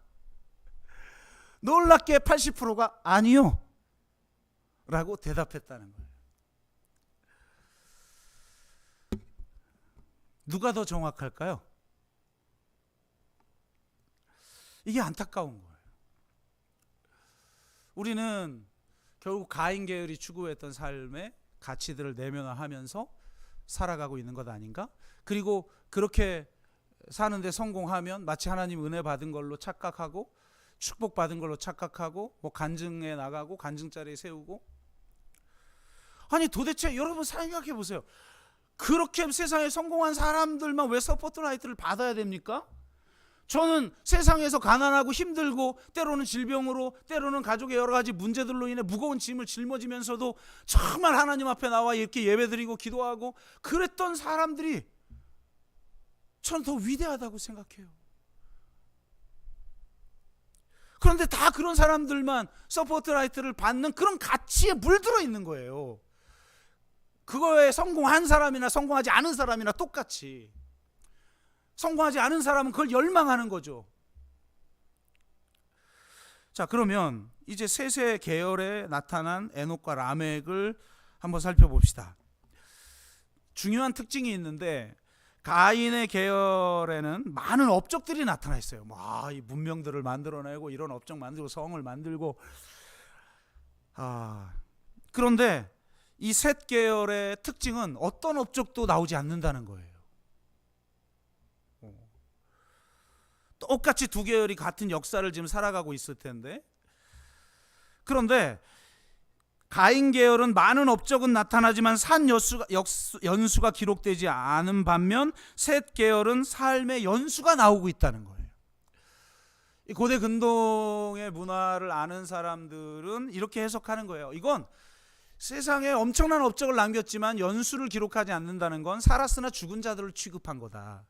Speaker 1: 놀랍게 80%가 아니요 라고 대답했다는 거예요. 누가 더 정확할까요? 이게 안타까운 거예요. 우리는 결국 가인 계열이 추구했던 삶의 가치들을 내면화하면서 살아가고 있는 것 아닌가? 그리고 그렇게 사는데 성공하면 마치 하나님 은혜 받은 걸로 착각하고 축복받은 걸로 착각하고 뭐 간증에 나가고 간증자리에 세우고, 아니 도대체 여러분 생각해 보세요. 그렇게 세상에 성공한 사람들만 왜 서포트라이트를 받아야 됩니까? 저는 세상에서 가난하고 힘들고 때로는 질병으로 때로는 가족의 여러 가지 문제들로 인해 무거운 짐을 짊어지면서도 정말 하나님 앞에 나와 이렇게 예배드리고 기도하고 그랬던 사람들이 저는 더 위대하다고 생각해요. 그런데 다 그런 사람들만 서포트라이트를 받는 그런 가치에 물들어 있는 거예요. 그거에 성공한 사람이나 성공하지 않은 사람이나 똑같이. 성공하지 않은 사람은 그걸 열망하는 거죠. 자, 그러면 이제 셋의 계열에 나타난 에녹과 라멕을 한번 살펴봅시다. 중요한 특징이 있는데 가인의 계열에는 많은 업적들이 나타나 있어요. 이 문명들을 만들어내고 이런 업적 만들고 성을 만들고. 그런데 이 셋 계열의 특징은 어떤 업적도 나오지 않는다는 거예요. 똑같이 두 계열이 같은 역사를 지금 살아가고 있을 텐데, 그런데 가인 계열은 많은 업적은 나타나지만 산 연수가 기록되지 않은 반면 셋 계열은 삶의 연수가 나오고 있다는 거예요. 이 고대 근동의 문화를 아는 사람들은 이렇게 해석하는 거예요. 이건 세상에 엄청난 업적을 남겼지만 연수를 기록하지 않는다는 건 살았으나 죽은 자들을 취급한 거다.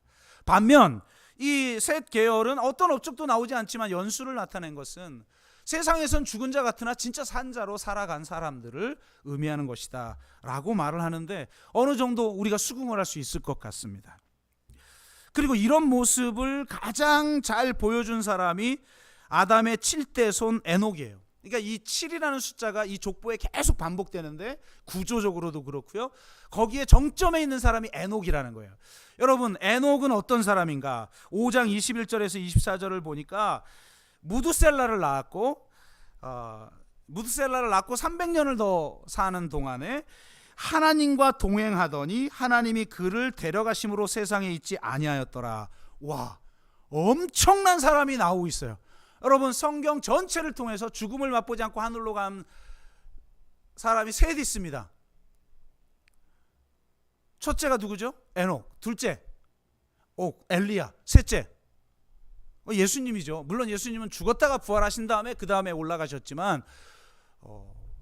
Speaker 1: 반면 이 셋 계열은 어떤 업적도 나오지 않지만 연수를 나타낸 것은 세상에선 죽은 자 같으나 진짜 산 자로 살아간 사람들을 의미하는 것이다 라고 말을 하는데, 어느 정도 우리가 수긍을 할 수 있을 것 같습니다. 그리고 이런 모습을 가장 잘 보여준 사람이 아담의 7대 손 에녹이에요. 그러니까 이 7이라는 숫자가 이 족보에 계속 반복되는데 구조적으로도 그렇고요. 거기에 정점에 있는 사람이 에녹이라는 거예요. 여러분, 에녹은 어떤 사람인가? 5장 21절에서 24절을 보니까 무드셀라를 낳았고 300년을 더 사는 동안에 하나님과 동행하더니 하나님이 그를 데려가심으로 세상에 있지 아니하였더라. 와, 엄청난 사람이 나오고 있어요. 여러분, 성경 전체를 통해서 죽음을 맛보지 않고 하늘로 간 사람이 셋 있습니다. 첫째가 누구죠? 에녹. 둘째 엘리야. 셋째 예수님이죠. 물론 예수님은 죽었다가 부활하신 다음에 그 다음에 올라가셨지만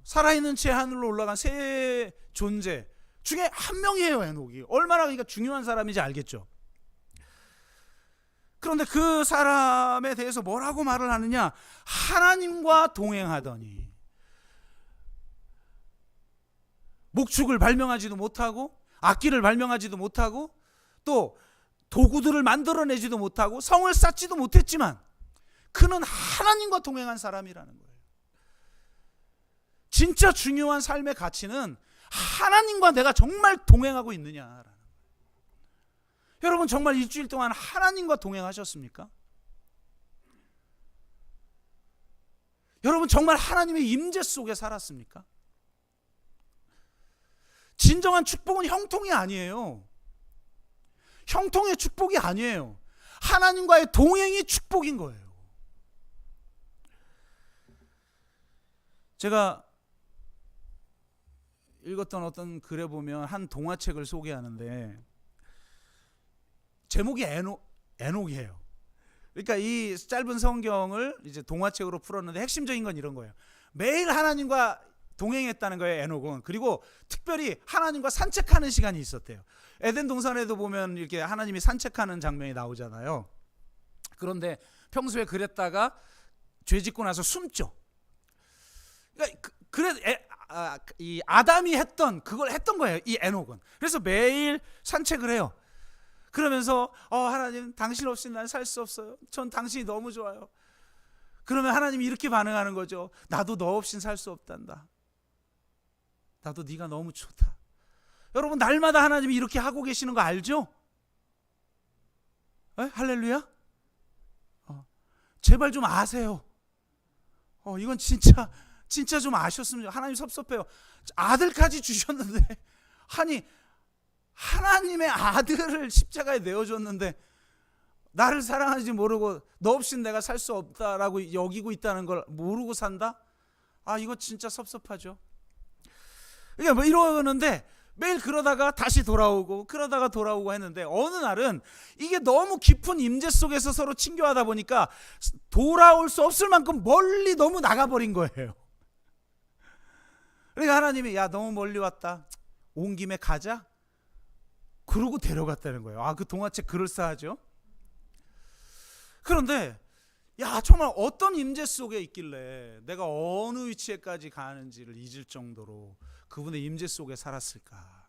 Speaker 1: 살아있는 채 하늘로 올라간 세 존재 중에 한 명이에요. 에녹이 얼마나 그러니까 중요한 사람인지 알겠죠. 그런데 그 사람에 대해서 뭐라고 말을 하느냐? 하나님과 동행하더니, 목축을 발명하지도 못하고 악기를 발명하지도 못하고 또 도구들을 만들어내지도 못하고 성을 쌓지도 못했지만 그는 하나님과 동행한 사람이라는 거예요. 진짜 중요한 삶의 가치는 하나님과 내가 정말 동행하고 있느냐라는 거예요. 여러분, 정말 일주일 동안 하나님과 동행하셨습니까? 여러분, 정말 하나님의 임재 속에 살았습니까? 진정한 축복은 형통이 아니에요. 형통의 축복이 아니에요. 하나님과의 동행이 축복인 거예요. 제가 읽었던 어떤 글에 보면 한 동화책을 소개하는데 제목이 에녹이에요. 그러니까 이 짧은 성경을 이제 동화책으로 풀었는데 핵심적인 건 이런 거예요. 매일 하나님과 동행했다는 거예요, 에녹은. 그리고 특별히 하나님과 산책하는 시간이 있었대요. 에덴 동산에도 보면 이렇게 하나님이 산책하는 장면이 나오잖아요. 그런데 평소에 그랬다가 죄 짓고 나서 숨죠. 그러니까 이 아담이 그걸 했던 거예요, 이 에녹은. 그래서 매일 산책을 해요. 그러면서 하나님, 당신 없이 난 살 수 없어요. 전 당신이 너무 좋아요. 그러면 하나님이 이렇게 반응하는 거죠. 나도 너 없인 살 수 없단다. 나도 네가 너무 좋다. 여러분, 날마다 하나님이 이렇게 하고 계시는 거 알죠? 할렐루야? 제발 좀 아세요. 이건 진짜 좀 아셨으면. 하나님 섭섭해요. 아들까지 주셨는데, 아니 하나님의 아들을 십자가에 내어줬는데 나를 사랑하는지 모르고 너 없인 내가 살 수 없다라고 여기고 있다는 걸 모르고 산다? 이거 진짜 섭섭하죠. 그러니까 뭐 이러는데 매일 그러다가 다시 돌아오고 그러다가 돌아오고 했는데, 어느 날은 이게 너무 깊은 임재 속에서 서로 친교하다 보니까 돌아올 수 없을 만큼 멀리 너무 나가버린 거예요. 그러니까 하나님이, 야, 너무 멀리 왔다, 온 김에 가자, 그러고 데려갔다는 거예요. 그 동화책 그럴싸하죠. 그런데 정말 어떤 임재 속에 있길래 내가 어느 위치에까지 가는지를 잊을 정도로 그분의 임재 속에 살았을까.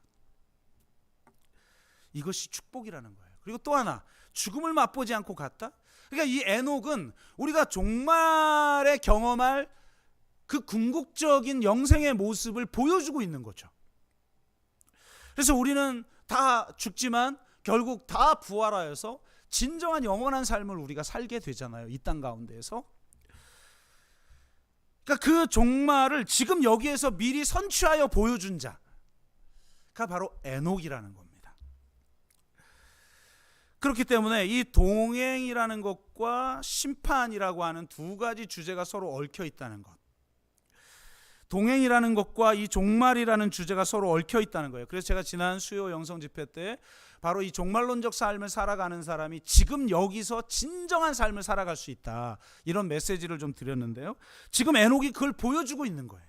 Speaker 1: 이것이 축복이라는 거예요. 그리고 또 하나, 죽음을 맛보지 않고 갔다. 그러니까 이 에녹은 우리가 종말에 경험할 그 궁극적인 영생의 모습을 보여주고 있는 거죠. 그래서 우리는 다 죽지만 결국 다 부활하여서 진정한 영원한 삶을 우리가 살게 되잖아요. 이 땅 가운데에서. 그러니까 그 종말을 지금 여기에서 미리 선취하여 보여준 자가 바로 에녹이라는 겁니다. 그렇기 때문에 이 동행이라는 것과 심판이라고 하는 두 가지 주제가 서로 얽혀 있다는 것, 동행이라는 것과 이 종말이라는 주제가 서로 얽혀 있다는 거예요. 그래서 제가 지난 수요 영성 집회 때 바로 이 종말론적 삶을 살아가는 사람이 지금 여기서 진정한 삶을 살아갈 수 있다, 이런 메시지를 좀 드렸는데요. 지금 에녹이 그걸 보여주고 있는 거예요.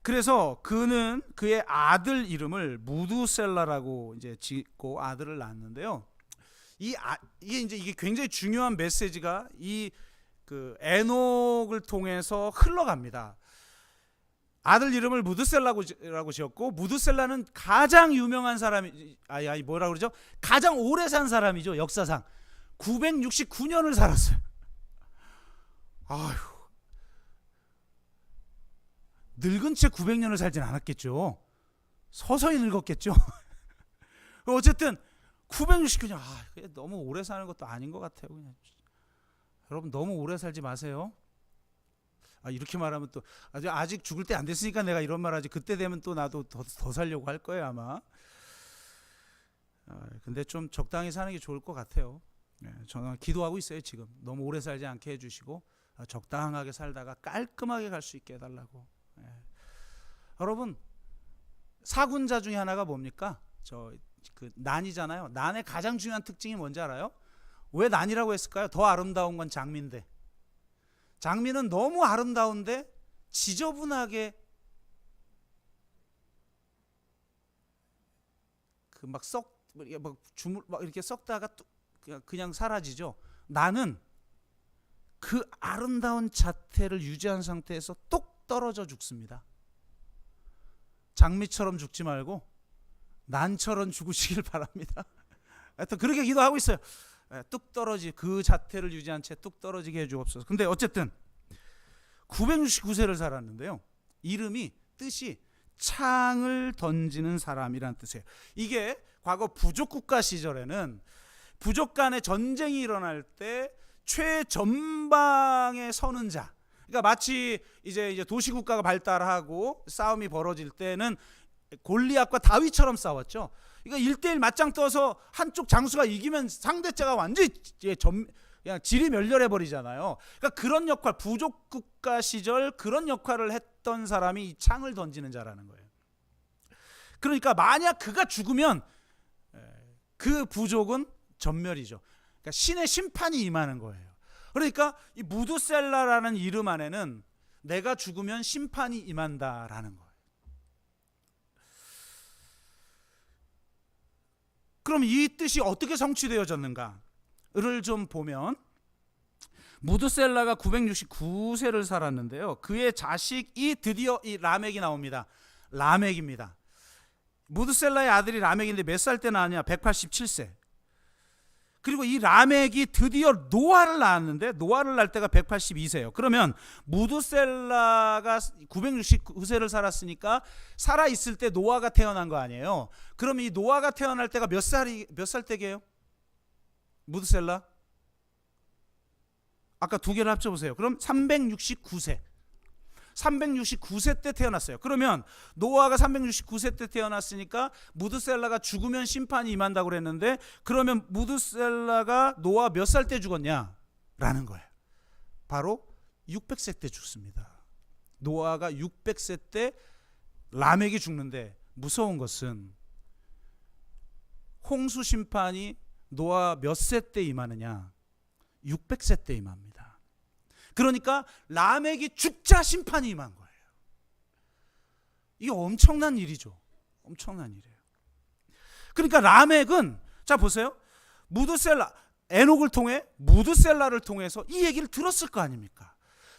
Speaker 1: 그래서 그는 그의 아들 이름을 무두셀라라고 이제 짓고 아들을 낳았는데요. 이게 굉장히 중요한 메시지가 이 그 에녹을 통해서 흘러갑니다. 아들 이름을 무드셀라고 지었고, 무드셀라는 가장 유명한 사람이, 뭐라 그러죠? 가장 오래 산 사람이죠. 역사상 969년을 살았어요. 아휴, 늙은 채 900년을 살진 않았겠죠. 서서히 늙었겠죠. 어쨌든 969년, 너무 오래 사는 것도 아닌 것 같아요. 그냥. 여러분 너무 오래 살지 마세요. 이렇게 말하면 또 아직 죽을 때 안 됐으니까 내가 이런 말 하지, 그때 되면 또 나도 더 살려고 할 거예요 아마. 근데 좀 적당히 사는 게 좋을 것 같아요. 저는 기도하고 있어요. 지금 너무 오래 살지 않게 해주시고 적당하게 살다가 깔끔하게 갈 수 있게 해달라고. 여러분, 사군자 중에 하나가 뭡니까? 그 난이잖아요. 난의 가장 중요한 특징이 뭔지 알아요? 왜 난이라고 했을까요? 더 아름다운 건 장미인데, 장미는 너무 아름다운데 지저분하게 이렇게 썩다가 그냥 사라지죠. 나는 그 아름다운 자태를 유지한 상태에서 똑 떨어져 죽습니다. 장미처럼 죽지 말고 난처럼 죽으시길 바랍니다. 하여튼 그렇게 기도하고 있어요. 뚝 떨어지, 그 자태를 유지한 채 뚝 떨어지게 해주옵소서. 근데 어쨌든 969세를 살았는데요. 뜻이 창을 던지는 사람이란 뜻이에요. 이게 과거 부족 국가 시절에는 부족 간의 전쟁이 일어날 때 최전방에 서는 자, 그러니까 마치 이제 도시 국가가 발달하고 싸움이 벌어질 때는 골리앗과 다윗처럼 싸웠죠. 그러니까 1대1 맞짱 떠서 한쪽 장수가 이기면 상대자가 완전히 그냥 질이 멸렬해 버리잖아요. 그러니까 그런 역할, 부족 국가 시절 그런 역할을 했던 사람이 이 창을 던지는 자라는 거예요. 그러니까 만약 그가 죽으면 그 부족은 전멸이죠. 그러니까 신의 심판이 임하는 거예요. 그러니까 이 무두셀라라는 이름 안에는 내가 죽으면 심판이 임한다라는 거예요. 그럼 이 뜻이 어떻게 성취되어졌는가를 좀 보면, 무드셀라가 969세를 살았는데요. 그의 자식이 드디어 이 라멕이 나옵니다. 라멕입니다. 무드셀라의 아들이 라멕인데 몇 살 때 나왔냐? 187세. 그리고 이 라멕이 드디어 노아를 낳았는데, 노아를 낳을 때가 182세예요. 그러면 무드셀라가 969세를 살았으니까 살아있을 때 노아가 태어난 거 아니에요. 그러면 이 노아가 태어날 때가 몇 살 때게요? 무드셀라? 아까 두 개를 합쳐보세요. 그럼 369세. 369세 때 태어났어요. 그러면 노아가 369세 때 태어났으니까 무드셀라가 죽으면 심판이 임한다고 그랬는데, 그러면 무드셀라가 노아 몇 살 때 죽었냐? 라는 거예요. 바로 600세 때 죽습니다. 노아가 600세 때 라멕이 죽는데, 무서운 것은 홍수 심판이 노아 몇 세 때 임하느냐? 600세 때 임합니다. 그러니까 라멕이 죽자 심판이 임한 거예요. 이게 엄청난 일이죠. 엄청난 일이에요. 그러니까 라멕은, 자 보세요, 에녹을 통해 무드셀라를 통해서 이 얘기를 들었을 거 아닙니까?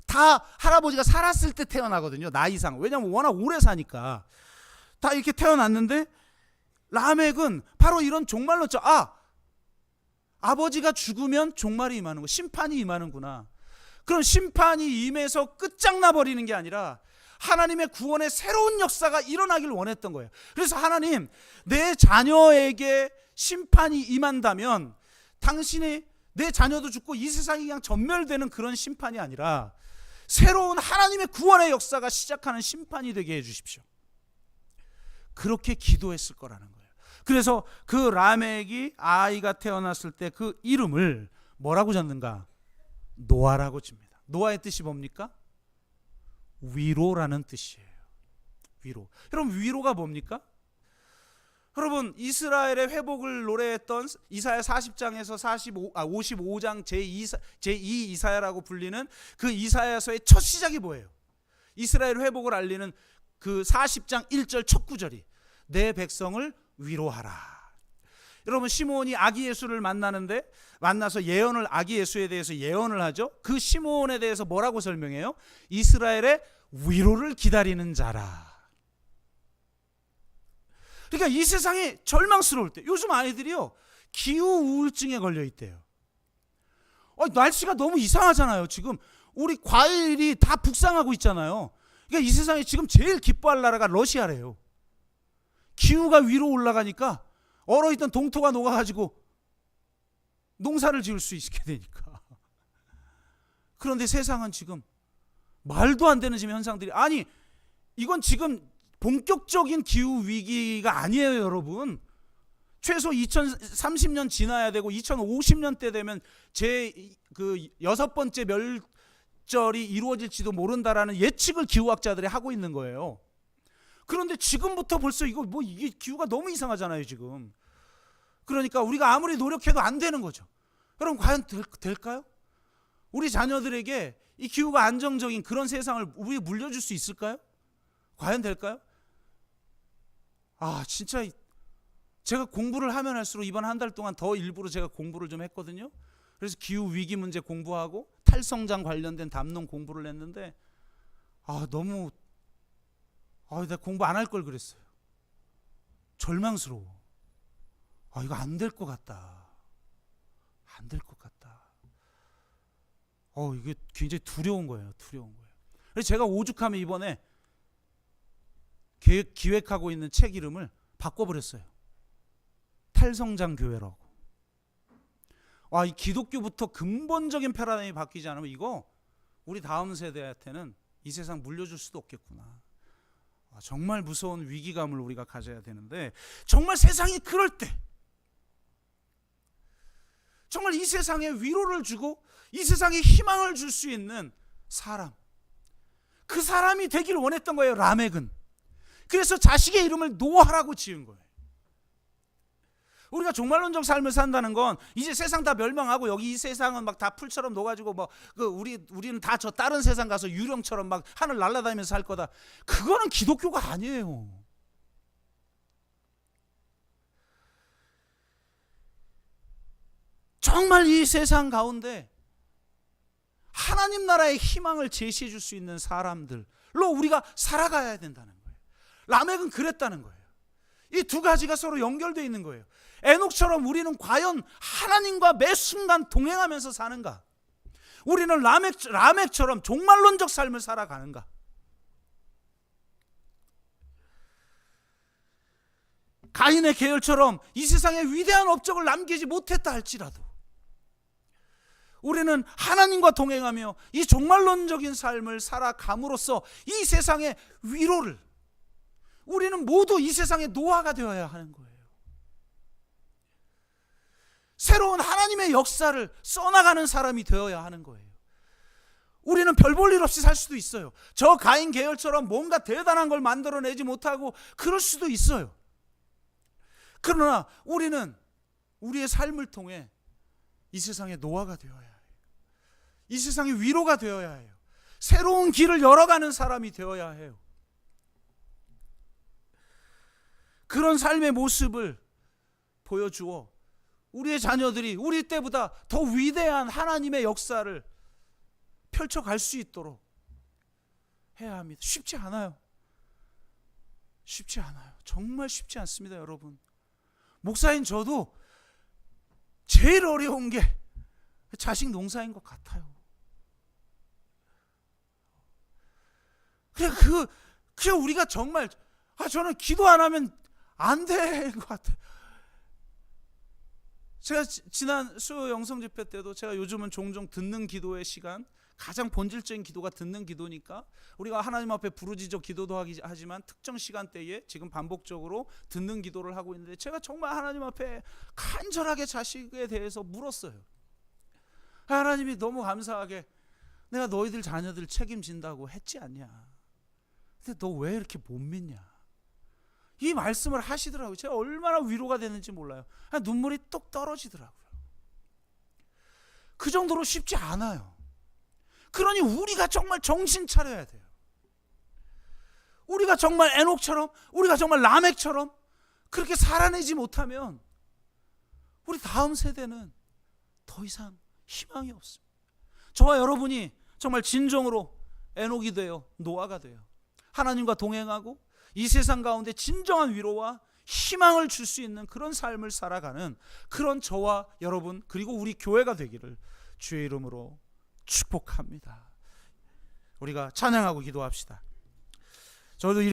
Speaker 1: 다 할아버지가 살았을 때 태어나거든요. 나이상. 왜냐하면 워낙 오래 사니까. 다 이렇게 태어났는데 라멕은 바로 이런 종말론자, 아버지가 죽으면 종말이 임하는 거, 심판이 임하는구나. 그럼 심판이 임해서 끝장나 버리는 게 아니라 하나님의 구원의 새로운 역사가 일어나길 원했던 거예요. 그래서 하나님, 내 자녀에게 심판이 임한다면 당신이 내 자녀도 죽고 이 세상이 그냥 전멸되는 그런 심판이 아니라 새로운 하나님의 구원의 역사가 시작하는 심판이 되게 해주십시오. 그렇게 기도했을 거라는 거예요. 그래서 그 라멕이 아이가 태어났을 때 그 이름을 뭐라고 졌는가? 노아라고 칩니다. 노아의 뜻이 뭡니까? 위로라는 뜻이에요. 위로. 여러분, 위로가 뭡니까? 여러분, 이스라엘의 회복을 노래했던 이사야 40장에서 55장 제2 이사야라고 불리는 그 이사야서의 첫 시작이 뭐예요? 이스라엘 회복을 알리는 그 40장 1절 첫 구절이 내 백성을 위로하라. 여러분, 시므온이 아기 예수를 만나서 아기 예수에 대해서 예언을 하죠. 그 시므온에 대해서 뭐라고 설명해요? 이스라엘의 위로를 기다리는 자라. 그러니까 이 세상이 절망스러울 때, 요즘 아이들이요 기후 우울증에 걸려 있대요. 날씨가 너무 이상하잖아요. 지금 우리 과일이 다 북상하고 있잖아요. 그러니까 이 세상에 지금 제일 기뻐할 나라가 러시아래요. 기후가 위로 올라가니까 얼어있던 동토가 녹아가지고 농사를 지을 수 있게 되니까. 그런데 세상은 지금 말도 안 되는 지금 현상들이, 아니 이건 지금 본격적인 기후 위기가 아니에요, 여러분. 최소 2030년 지나야 되고 2050년 때 되면 그 6번째 멸절이 이루어질지도 모른다라는 예측을 기후학자들이 하고 있는 거예요. 그런데 지금부터 벌써 이게 기후가 너무 이상하잖아요, 지금. 그러니까 우리가 아무리 노력해도 안 되는 거죠. 여러분, 과연 될까요? 우리 자녀들에게 이 기후가 안정적인 그런 세상을 우리 물려줄 수 있을까요? 과연 될까요? 진짜 제가 공부를 하면 할수록 이번 한 달 동안 더 일부러 제가 공부를 좀 했거든요. 그래서 기후 위기 문제 공부하고 탈성장 관련된 담론 공부를 했는데 너무 내가 공부 안 할 걸 그랬어요. 절망스러워. 이거 안 될 것 같다. 안 될 것 같다. 이게 굉장히 두려운 거예요. 그래서 제가 오죽하면 이번에 기획하고 있는 책 이름을 바꿔버렸어요. 탈성장 교회라고. 이 기독교부터 근본적인 패러다임이 바뀌지 않으면 이거 우리 다음 세대한테는 이 세상 물려줄 수도 없겠구나. 정말 무서운 위기감을 우리가 가져야 되는데, 정말 세상이 그럴 때 정말 이 세상에 위로를 주고 이 세상에 희망을 줄 수 있는 사람, 그 사람이 되기를 원했던 거예요, 라멕은. 그래서 자식의 이름을 노아라고 지은 거예요. 우리가 종말론적 삶을 산다는 건 이제 세상 다 멸망하고 여기 이 세상은 막 다 풀처럼 녹아지고 우리는 다 저 다른 세상 가서 유령처럼 막 하늘 날아다니면서 살 거다. 그거는 기독교가 아니에요. 정말 이 세상 가운데 하나님 나라의 희망을 제시해 줄 수 있는 사람들로 우리가 살아가야 된다는 거예요. 라멕은 그랬다는 거예요. 이 두 가지가 서로 연결되어 있는 거예요. 에녹처럼 우리는 과연 하나님과 매 순간 동행하면서 사는가? 우리는 라멕처럼 종말론적 삶을 살아가는가? 가인의 계열처럼 이 세상에 위대한 업적을 남기지 못했다 할지라도 우리는 하나님과 동행하며 이 종말론적인 삶을 살아감으로써 이 세상의 위로를, 우리는 모두 이 세상의 노아가 되어야 하는 거예요. 새로운 하나님의 역사를 써나가는 사람이 되어야 하는 거예요. 우리는 별 볼 일 없이 살 수도 있어요. 저 가인 계열처럼 뭔가 대단한 걸 만들어내지 못하고 그럴 수도 있어요. 그러나 우리는 우리의 삶을 통해 이 세상의 노아가 되어야 해요. 이 세상의 위로가 되어야 해요. 새로운 길을 열어가는 사람이 되어야 해요. 그런 삶의 모습을 보여주어 우리의 자녀들이 우리 때보다 더 위대한 하나님의 역사를 펼쳐갈 수 있도록 해야 합니다. 쉽지 않아요. 쉽지 않아요. 정말 쉽지 않습니다, 여러분. 목사인 저도 제일 어려운 게 자식 농사인 것 같아요. 그냥 우리가 정말 저는 기도 안 하면 안 될 것 같아요. 제가 지난 수요 영성 집회 때도 제가 요즘은 종종 듣는 기도의 시간, 가장 본질적인 기도가 듣는 기도니까 우리가 하나님 앞에 부르짖어 기도도 하지만 특정 시간대에 지금 반복적으로 듣는 기도를 하고 있는데, 제가 정말 하나님 앞에 간절하게 자식에 대해서 물었어요. 하나님이 너무 감사하게 내가 너희들 자녀들 책임진다고 했지 않냐, 근데 너 왜 이렇게 못 믿냐, 이 말씀을 하시더라고요. 제가 얼마나 위로가 되는지 몰라요. 눈물이 뚝 떨어지더라고요. 그 정도로 쉽지 않아요. 그러니 우리가 정말 정신 차려야 돼요. 우리가 정말 에녹처럼, 우리가 정말 라멕처럼 그렇게 살아내지 못하면 우리 다음 세대는 더 이상 희망이 없습니다. 저와 여러분이 정말 진정으로 에녹이 되어 노아가 되어 하나님과 동행하고 이 세상 가운데 진정한 위로와 희망을 줄 수 있는 그런 삶을 살아가는 그런 저와 여러분, 그리고 우리 교회가 되기를 주의 이름으로 축복합니다. 우리가 찬양하고 기도합시다. 저도